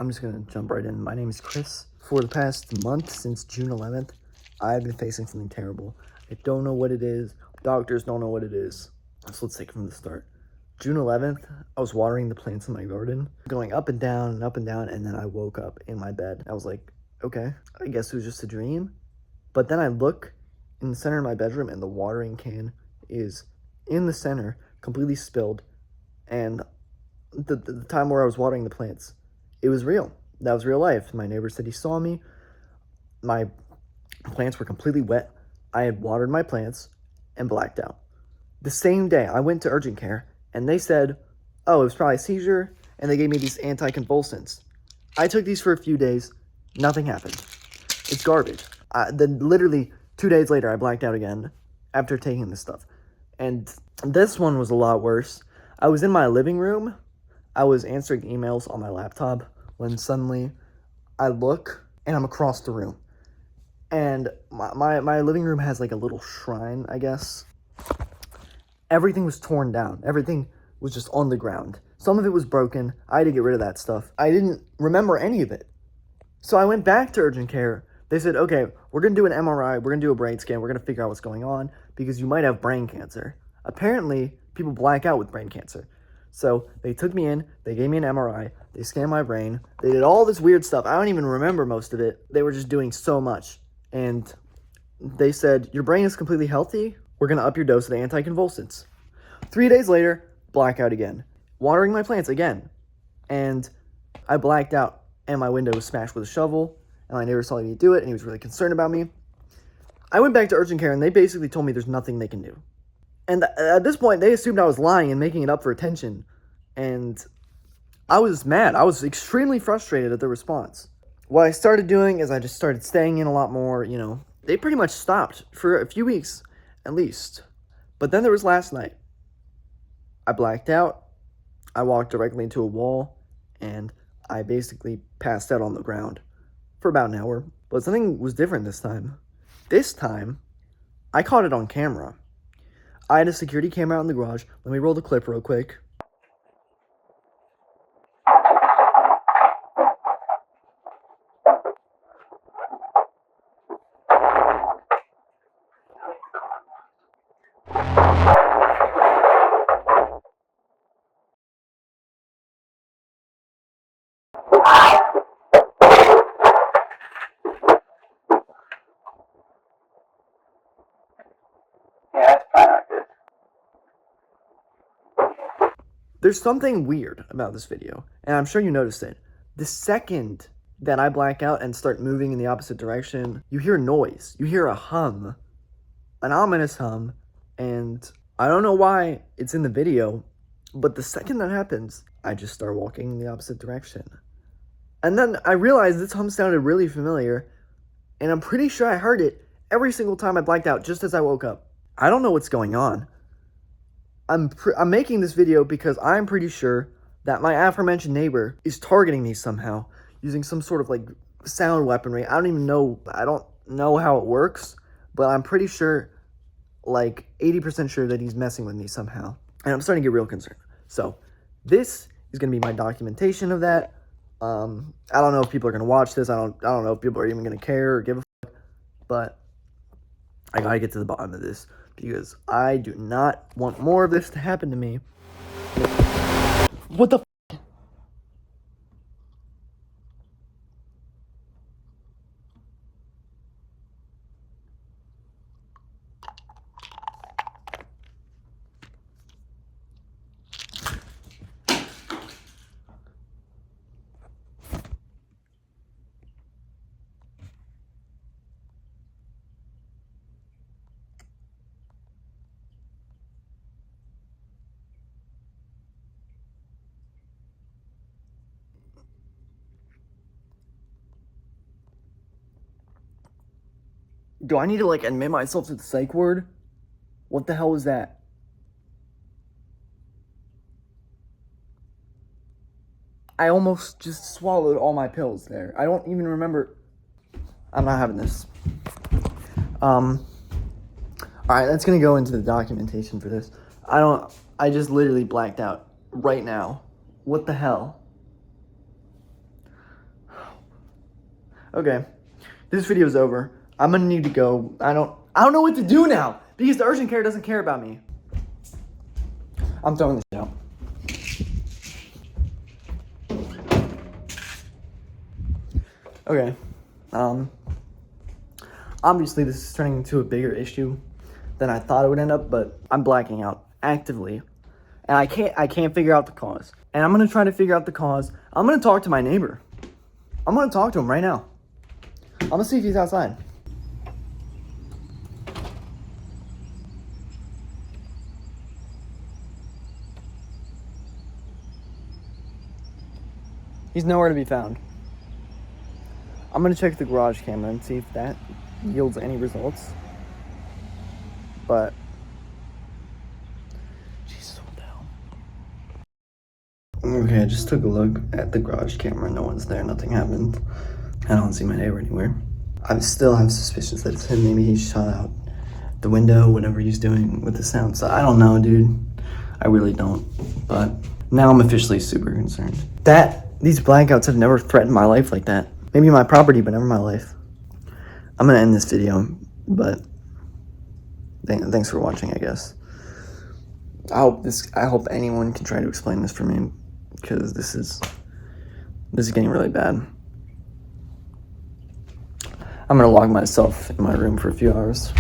I'm just gonna jump right in. My name is Chris. For the past month, since June 11th, I've been facing something terrible. I don't know what it is. Doctors don't know what it is. So let's take it from the start. June 11th, I was watering the plants in my garden, going up and down and up and down, and then I woke up in my bed. I was like, okay, I guess it was just a dream. But then I look in the center of my bedroom, and the watering can is in the center, completely spilled. And the time where I was watering the plants, it was real. That was real life. My neighbor said he saw me. My plants were completely wet. I had watered my plants and blacked out. The same day, I went to urgent care, and they said, oh, it was probably a seizure, and they gave me these anticonvulsants. I took these for a few days. Nothing happened. It's garbage. Then literally 2 days later, I blacked out again after taking this stuff. And this one was a lot worse. I was in my living room. I was answering emails on my laptop when suddenly I look and I'm across the room. And my living room has like a little shrine, I guess. Everything was torn down. Everything was just on the ground. Some of it was broken. I had to get rid of that stuff. I didn't remember any of it. So I went back to urgent care. They said, okay, we're going to do an MRI. We're going to do a brain scan. We're going to figure out what's going on because you might have brain cancer. Apparently, people black out with brain cancer. So they took me in. They gave me an MRI. They scanned my brain. They did all this weird stuff. I don't even remember most of it. They were just doing so much. And they said, your brain is completely healthy. We're going to up your dose of the anticonvulsants. 3 days later, blackout again. Watering my plants again. And I blacked out, and my window was smashed with a shovel, and my neighbor saw me do it, and he was really concerned about me. I went back to urgent care, and they basically told me there's nothing they can do. And at this point, they assumed I was lying and making it up for attention. And I was mad. I was extremely frustrated at the response. What I started doing is I just started staying in a lot more, They pretty much stopped for a few weeks, at least. But then there was last night. I blacked out. I walked directly into a wall, and I basically passed out on the ground for about an hour. But something was different this time. This time, I caught it on camera. I had a security camera out in the garage. Let me roll the clip real quick. There's something weird about this video, and I'm sure you noticed it. The second that I black out and start moving in the opposite direction, you hear noise. You hear a hum, an ominous hum, and I don't know why it's in the video, but the second that happens, I just start walking in the opposite direction. And then I realized this hum sounded really familiar, and I'm pretty sure I heard it every single time I blacked out just as I woke up. I don't know what's going on. I'm making this video because I'm pretty sure that my aforementioned neighbor is targeting me somehow using some sort of like sound weaponry. I don't know how it works, but I'm pretty sure, like 80% sure that he's messing with me somehow. And I'm starting to get real concerned. So this is going to be my documentation of that. I don't know if people are going to watch this. I don't know if people are even going to care or give a fuck, but I got to get to the bottom of this, because I do not want more of this to happen to me. What the f***? Do I need to like admit myself to the psych ward? What the hell was that? I almost just swallowed all my pills there. I don't even remember. I'm not having this. Alright, that's gonna go into the documentation for this. I just literally blacked out right now. What the hell? Okay, this video's over. I'm gonna need to go. I don't know what to do now because the urgent care doesn't care about me. I'm throwing this out. Okay. Obviously this is turning into a bigger issue than I thought it would end up, but I'm blacking out actively. And I can't figure out the cause. And I'm gonna try to figure out the cause. I'm gonna talk to my neighbor. I'm gonna talk to him right now. I'm gonna see if he's outside. He's nowhere to be found. I'm gonna check the garage camera and see if that yields any results. But Jesus, what the hell? Okay, I just took a look at the garage camera. No one's there. Nothing happened. I don't see my neighbor anywhere. I still have suspicions that it's him. Maybe he shot out the window, whatever he's doing with the sound. So I don't know, dude. I really don't. But now I'm officially super concerned. These blackouts have never threatened my life like that. Maybe my property, but never my life. I'm gonna end this video, but thanks for watching, I guess. I hope anyone can try to explain this for me, because this is getting really bad. I'm gonna log myself in my room for a few hours.